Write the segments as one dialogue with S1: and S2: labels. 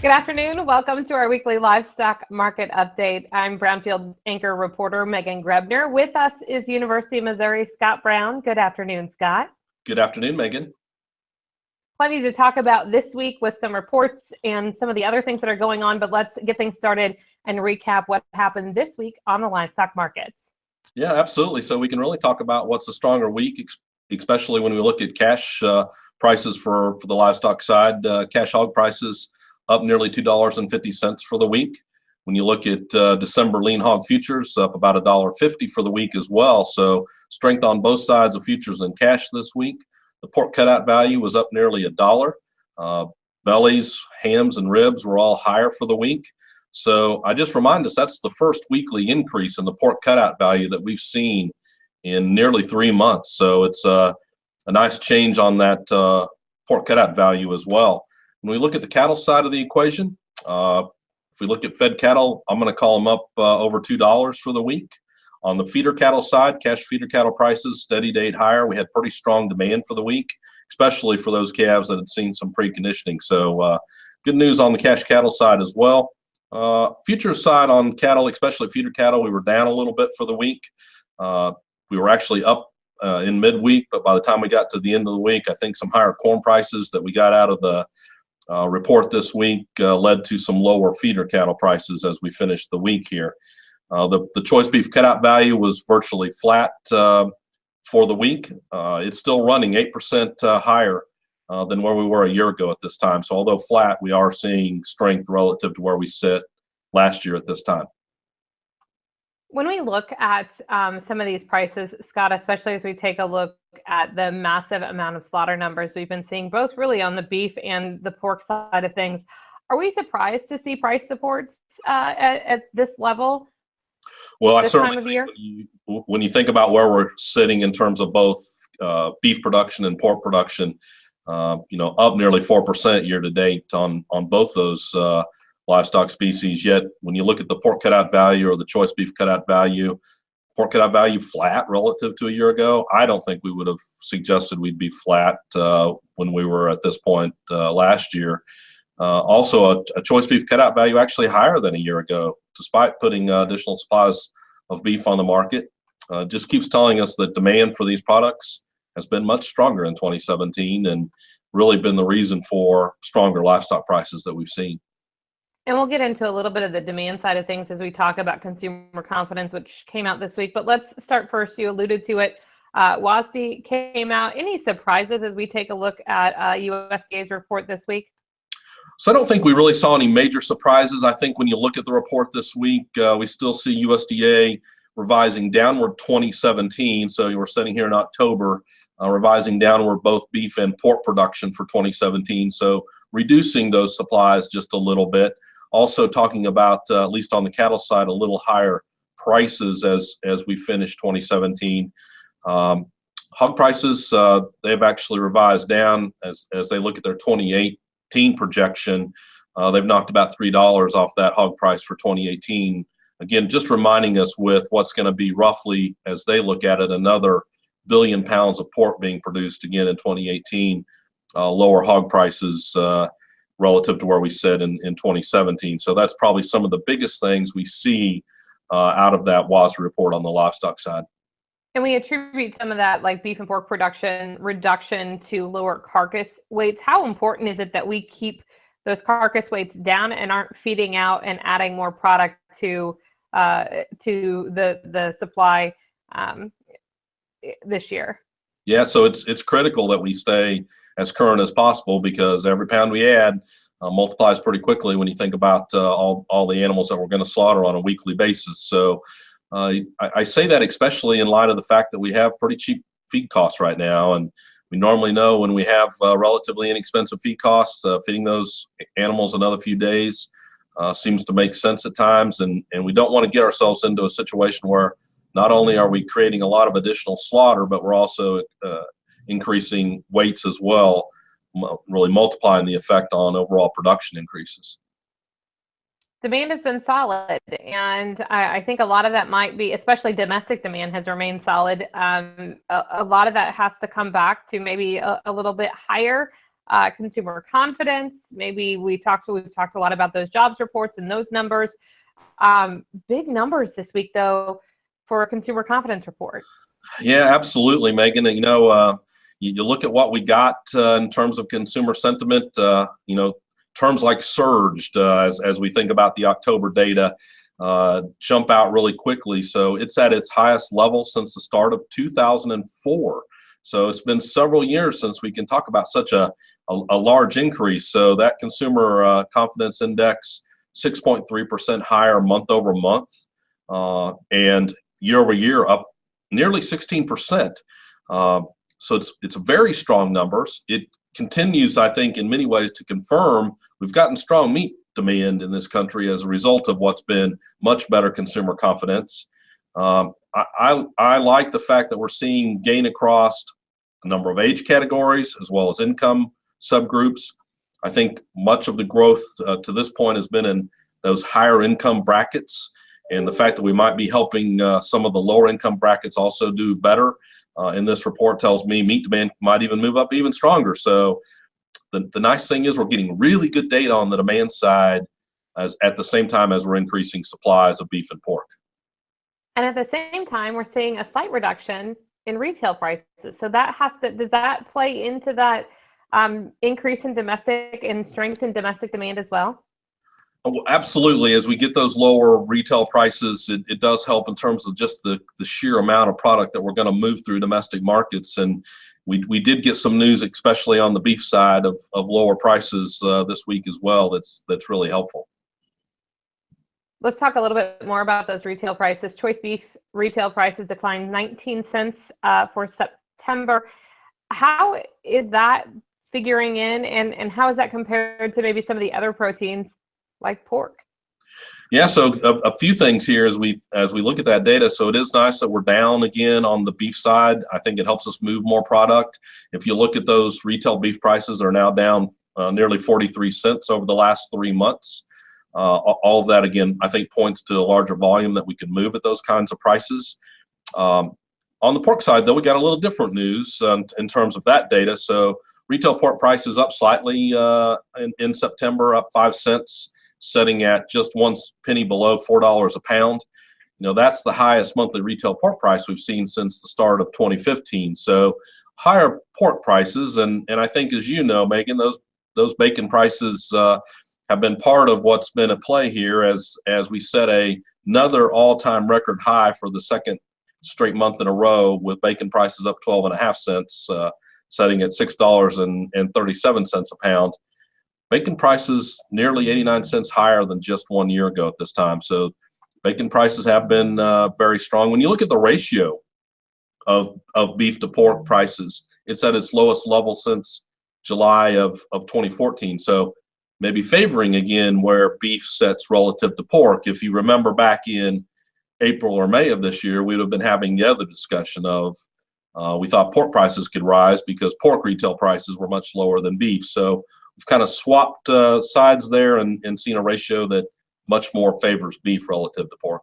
S1: Good afternoon. Welcome to our weekly livestock market update. I'm Brownfield anchor reporter Megan Grebner. With us is University of Missouri Scott Brown. Good afternoon, Scott.
S2: Good afternoon, Megan.
S1: Plenty to talk about this week with some reports and some of the other things that are going on, but let's get things started and recap what happened this week on the livestock markets.
S2: Yeah, absolutely. So we can really talk about what's a stronger week, especially when we look at cash prices for the livestock side. Cash hog prices up nearly $2.50 for the week. When you look at December lean hog futures, up about $1.50 for the week as well. So strength on both sides of futures and cash this week. The pork cutout value was up nearly $1. Bellies, hams, and ribs were all higher for the week. So I just remind us that's the first weekly increase in the pork cutout value that we've seen in nearly 3 months. So it's a nice change on that pork cutout value as well. When we look at the cattle side of the equation, if we look at fed cattle, I'm going to call them up over $2 for the week. On the feeder cattle side, cash feeder cattle prices steady date higher. We had pretty strong demand for the week, especially for those calves that had seen some preconditioning. So good news on the cash cattle side as well. Futures side on cattle, especially feeder cattle, we were down a little bit for the week. We were actually up in midweek, but by the time we got to the end of the week, I think some higher corn prices that we got out of the report this week led to some lower feeder cattle prices as we finished the week here. The choice beef cutout value was virtually flat for the week. It's still running 8% higher than where we were a year ago at this time. So although flat, we are seeing strength relative to where we sit last year at this time.
S1: When we look at some of these prices, Scott, especially as we take a look at the massive amount of slaughter numbers we've been seeing, both really on the beef and the pork side of things, are we surprised to see price supports at this level?
S2: Well, I certainly think when you think about where we're sitting in terms of both beef production and pork production, up nearly 4% year to date on both those livestock species. Yet when you look at the pork cutout value or the choice beef cutout value, pork cutout value flat relative to a year ago. I don't think we would have suggested we'd be flat when we were at this point last year. Also, a choice beef cutout value actually higher than a year ago, despite putting additional supplies of beef on the market. Just keeps telling us that demand for these products has been much stronger in 2017 and really been the reason for stronger livestock prices that we've seen.
S1: And we'll get into a little bit of the demand side of things as we talk about consumer confidence, which came out this week. But let's start first. You alluded to it. WASDE came out. Any surprises as we take a look at USDA's report this week?
S2: So I don't think we really saw any major surprises. I think when you look at the report this week, we still see USDA revising downward 2017. So we're sitting here in October, revising downward both beef and pork production for 2017. So reducing those supplies just a little bit. Also talking about, at least on the cattle side, a little higher prices as we finish 2017. Hog prices, they've actually revised down as they look at their 2018 projection. They've knocked about $3 off that hog price for 2018. Again, just reminding us with what's going to be roughly, as they look at it, another billion pounds of pork being produced again in 2018, lower hog prices relative to where we sit in 2017. So that's probably some of the biggest things we see out of that WASDE report on the livestock side.
S1: And we attribute some of that, like beef and pork production reduction, to lower carcass weights. How important is it that we keep those carcass weights down and aren't feeding out and adding more product to the supply this year?
S2: Yeah, so it's critical that we stay as current as possible, because every pound we add multiplies pretty quickly when you think about all the animals that we're going to slaughter on a weekly basis. So I say that especially in light of the fact that we have pretty cheap feed costs right now, and we normally know when we have relatively inexpensive feed costs, feeding those animals another few days seems to make sense at times, and we don't want to get ourselves into a situation where not only are we creating a lot of additional slaughter, but we're also increasing weights as well, really multiplying the effect on overall production increases.
S1: Demand has been solid, and I think a lot of that might be, especially domestic demand has remained solid. A lot of that has to come back to maybe a little bit higher consumer confidence. Maybe we've talked a lot about those jobs reports and those numbers. Big numbers this week, though, for a consumer confidence report.
S2: Yeah, absolutely, Megan. You look at what we got in terms of consumer sentiment. Terms like surged as we think about the October data jump out really quickly. So it's at its highest level since the start of 2004. So it's been several years since we can talk about such a large increase. So that consumer confidence index, 6.3% higher month over month, and year over year up nearly 16%. So it's very strong numbers. It continues, I think, in many ways to confirm we've gotten strong meat demand in this country as a result of what's been much better consumer confidence. I like the fact that we're seeing gain across a number of age categories as well as income subgroups. I think much of the growth to this point has been in those higher income brackets, and the fact that we might be helping some of the lower income brackets also do better in this report tells me meat demand might even move up even stronger. So the nice thing is we're getting really good data on the demand side as at the same time as we're increasing supplies of beef and pork.
S1: And at the same time, we're seeing a slight reduction in retail prices. So does that play into that increase in domestic and strength in domestic demand as well?
S2: Oh, absolutely. As we get those lower retail prices, it does help in terms of just the sheer amount of product that we're going to move through domestic markets. And we did get some news, especially on the beef side, of lower prices this week as well. That's really helpful.
S1: Let's talk a little bit more about those retail prices. Choice beef retail prices declined 19 cents for September. How is that figuring in, and how is that compared to maybe some of the other proteins like pork?
S2: Yeah, so a few things here as we look at that data. So it is nice that we're down again on the beef side. I think it helps us move more product. If you look at those retail beef prices, are now down nearly 43 cents over the last 3 months. All of that, again, I think points to a larger volume that we could move at those kinds of prices. On the pork side, though, we got a little different news in terms of that data. So retail pork prices up slightly in September, up 5 cents, setting at just 1 penny below $4 a pound. That's the highest monthly retail pork price we've seen since the start of 2015. So higher pork prices, and I think, as you know, Megan, those bacon prices have been part of what's been at play here as we set another all-time record high for the second straight month in a row, with bacon prices up 12.5 cents, setting at $6.37 a pound. Bacon prices nearly 89 cents higher than just 1 year ago at this time. So bacon prices have been very strong. When you look at the ratio of beef to pork prices, it's at its lowest level since July of 2014. So maybe favoring again where beef sets relative to pork. If you remember back in April or May of this year, we would have been having the other discussion of we thought pork prices could rise because pork retail prices were much lower than beef. So we've kind of swapped sides there and seen a ratio that much more favors beef relative to pork.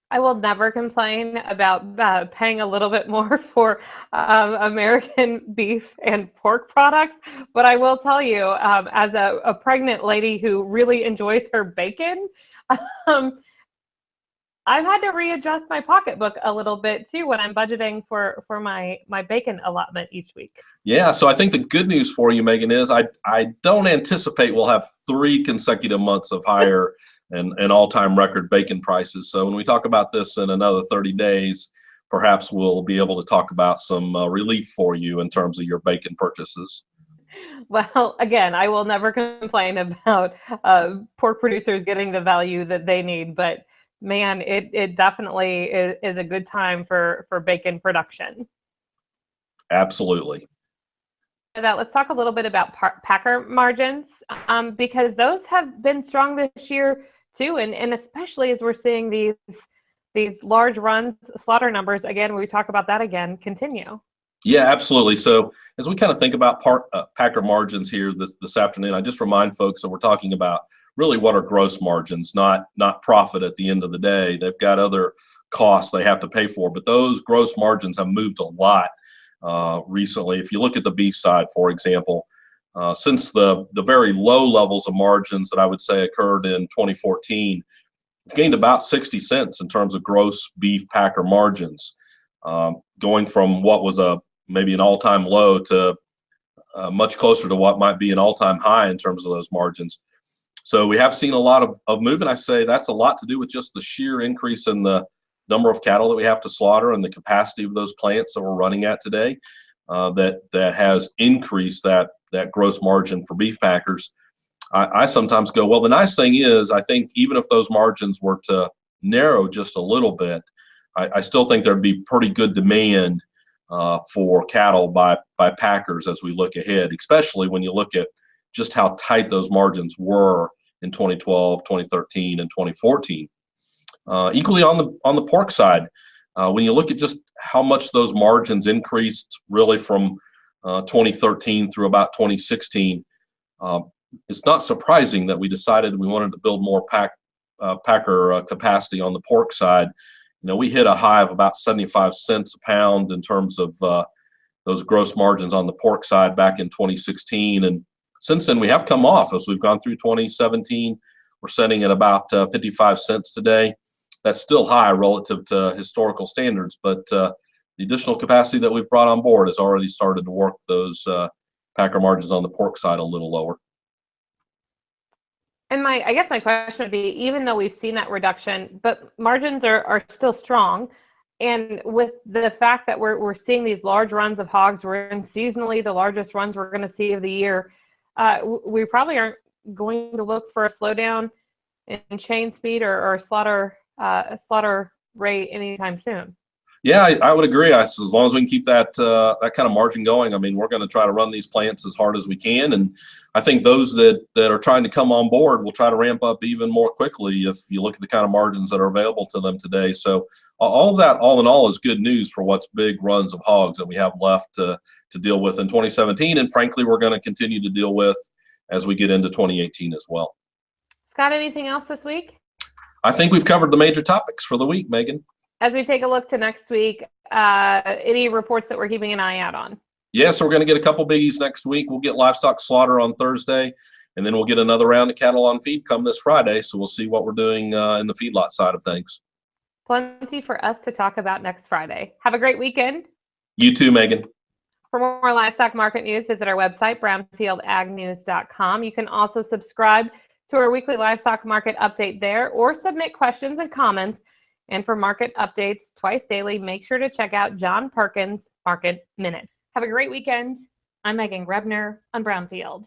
S1: I will never complain about paying a little bit more for American beef and pork products, but I will tell you, as a pregnant lady who really enjoys her bacon, I've had to readjust my pocketbook a little bit too when I'm budgeting for my bacon allotment each week.
S2: Yeah, so I think the good news for you, Megan, is I don't anticipate we'll have 3 consecutive months of higher and all-time record bacon prices. So when we talk about this in another 30 days, perhaps we'll be able to talk about some relief for you in terms of your bacon purchases.
S1: Well, again, I will never complain about pork producers getting the value that they need, but man, it definitely is a good time for bacon production.
S2: Absolutely.
S1: Let's talk a little bit about packer margins, because those have been strong this year too, and especially as we're seeing these large runs, slaughter numbers again. We talk about that again continue.
S2: Yeah, absolutely. So as we kind of think about packer margins here this afternoon, I just remind folks that we're talking about really what are gross margins, not profit at the end of the day. They've got other costs they have to pay for, but those gross margins have moved a lot recently. If you look at the beef side, for example, Since the very low levels of margins that I would say occurred in 2014, we've gained about 60 cents in terms of gross beef packer margins, going from what was maybe an all-time low to much closer to what might be an all-time high in terms of those margins. So we have seen a lot of movement. I say that's a lot to do with just the sheer increase in the number of cattle that we have to slaughter and the capacity of those plants that we're running at today, that has increased that gross margin for beef packers. I sometimes go, well, the nice thing is, I think even if those margins were to narrow just a little bit, I still think there'd be pretty good demand for cattle by packers as we look ahead, especially when you look at just how tight those margins were in 2012, 2013, and 2014. Equally on the pork side, when you look at just how much those margins increased really from 2013 through about 2016, it's not surprising that we decided we wanted to build more packer capacity on the pork side. You know, we hit a high of about 75 cents a pound in terms of those gross margins on the pork side back in 2016. And since then, we have come off as we've gone through 2017. We're setting at about 55 cents today. That's still high relative to historical standards, but the additional capacity that we've brought on board has already started to work those packer margins on the pork side a little lower.
S1: And I guess my question would be, even though we've seen that reduction, but margins are still strong. And with the fact that we're seeing these large runs of hogs, we're in seasonally the largest runs we're going to see of the year, we probably aren't going to look for a slowdown in chain speed or slaughter rate anytime soon.
S2: Yeah, I would agree. As long as we can keep that kind of margin going, I mean, we're going to try to run these plants as hard as we can. And I think those that are trying to come on board will try to ramp up even more quickly if you look at the kind of margins that are available to them today. So all of that, all in all, is good news for what's big runs of hogs that we have left to deal with in 2017. And frankly, we're going to continue to deal with as we get into 2018 as well.
S1: Scott, anything else this week?
S2: I think we've covered the major topics for the week, Megan.
S1: As we take a look to next week, any reports that we're keeping an eye out on?
S2: Yeah, so we're going to get a couple biggies next week. We'll get livestock slaughter on Thursday, and then we'll get another round of cattle on feed come this Friday. So we'll see what we're doing in the feedlot side of things.
S1: Plenty for us to talk about next Friday. Have a great weekend.
S2: You too, Megan.
S1: For more livestock market news, visit our website, brownfieldagnews.com. You can also subscribe to our weekly livestock market update there, or submit questions and comments. And for market updates twice daily, make sure to check out John Perkins' Market Minute. Have a great weekend. I'm Megan Grebner on Brownfield.